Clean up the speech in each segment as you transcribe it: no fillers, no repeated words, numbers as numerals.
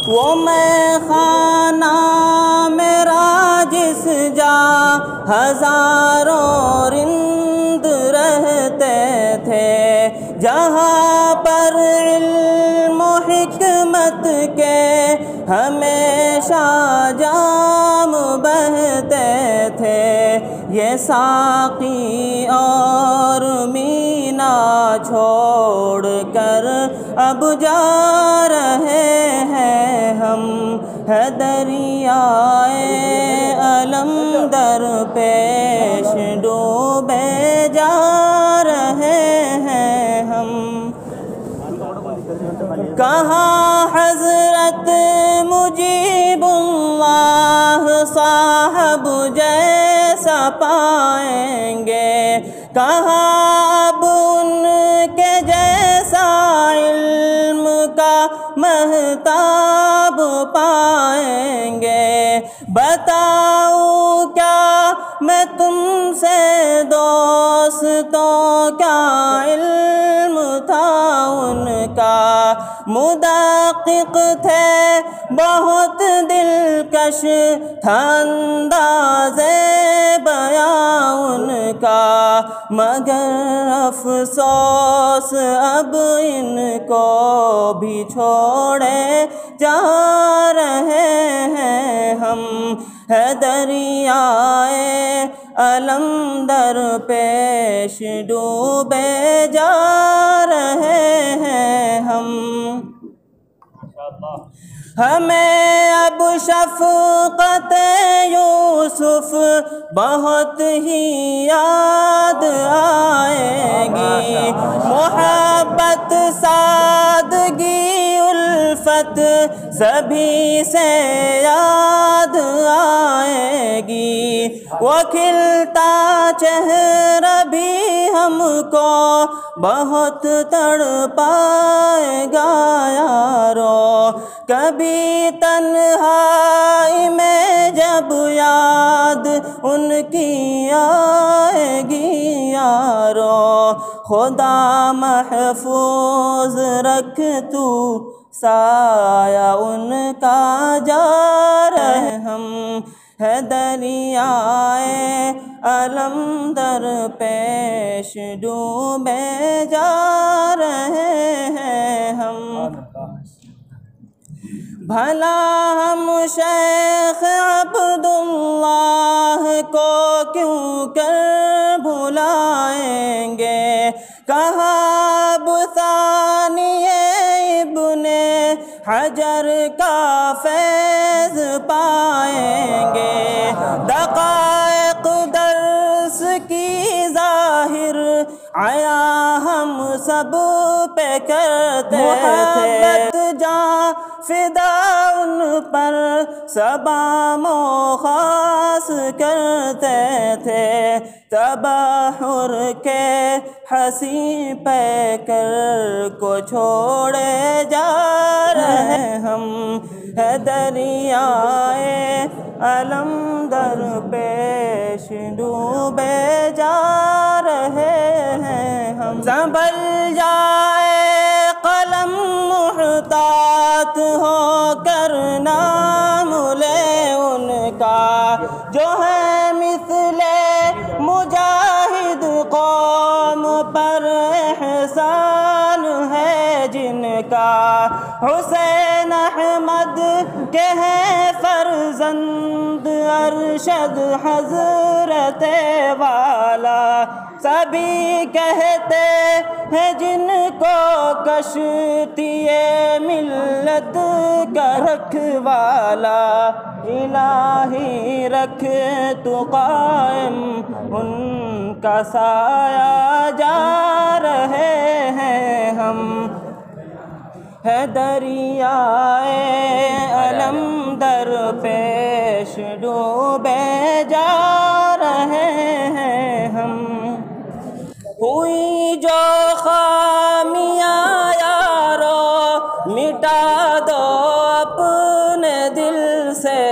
وہ میں خانہ میرا جس جا ہزاروں رند رہتے تھے، جہاں پر علم و حکمت کے ہمیشہ جام بہتے تھے، یہ ساقی اور مینا چھوڑ کر اب جا رہے ہیں ہم، ہے دریائے علم در پیش ڈوبے جا رہے ہیں ہم۔ کہاں حضرت مجیب اللہ صاحب جیسا پائیں گے، کہاں اب ان کے جیسا علم کا مہتاب پائیں گے۔ بتاؤں کیا میں تم سے دوستوں، کیا علم تھا ان کا، مدقق تھے بہت دلکش تھا انداز بیاں ان کا، مگر افسوس اب ان کو بھی چھوڑے جا رہے ہیں ہم، ہے دریائے علم در پیش ڈوبے جا رہے ہیں ہم۔ ہمیں اب شفقت یوسف بہت ہی یاد آئے گی، محبت سادگی الفت سبھی سے یاد آئے گی، وہ کھلتا چہرہ بھی ہم کو بہت تڑپائے گا یارو، کبھی تنہائی میں جب یاد ان کی آئے گی یارو، خدا محفوظ رکھ تو سایہ ان کا جا رہے ہم، ہے دریائے علم در پیش ڈوبے جا رہے ہیں ہم۔ بھلا ہم شیخ عبداللہ کو کیوں کر بھلائیں گے، کہاں اب ثانی ابن حجر کا فیض پائیں گے، دقائق درس کی ظاہر عیاں ہم سب پہ کرتے تھے، محبت جاں فدا ان پر سبام و خاص کرتے تھے، تبحر کے حسین پہ کر کو چھوڑے جا رہے ہم، ہے دریائے علم در پیش ڈوبے جا رہے ہیں ہم۔ سنبھل جائے قلم محتاط ہو کر نام لے ان کا، جو ہے مثل مجاہد قوم پر احسان ہے جن کا، حسین احمد کے ہیں فرزند ارشد حضرت والا، سبھی کہتے ہیں جن کو کشتی ملت کا رکھوالا، الہی رکھ تو قائم ان کا سایہ جا رہے ہیں ہم، ہے دریائے علم در پیش ڈوبے جا رہے ہیں ہم۔ ہوئی جو خامیاں یارو مٹا دو اپنے دل سے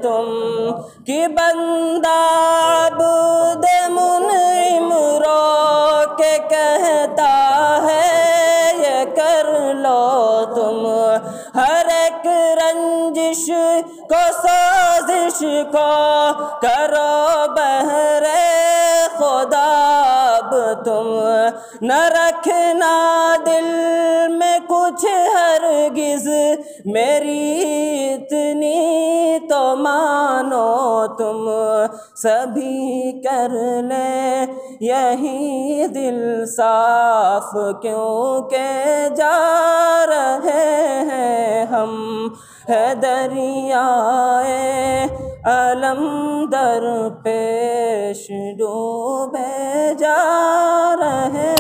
تم، کہ بندہ عبد منعم رو کے کہتا ہے یہ کر لو تم، ہر ایک رنج کو سازش کو کرو بہرے خدا اب تم نہ رکھنا دل میں کچھ ہرگز میری اتنی تو مانو تم سبھی کر لیں یہی دل صاف کیونکہ جا رہے ہیں ہم ہے دریائے علم در پیش ڈوبے جا رہے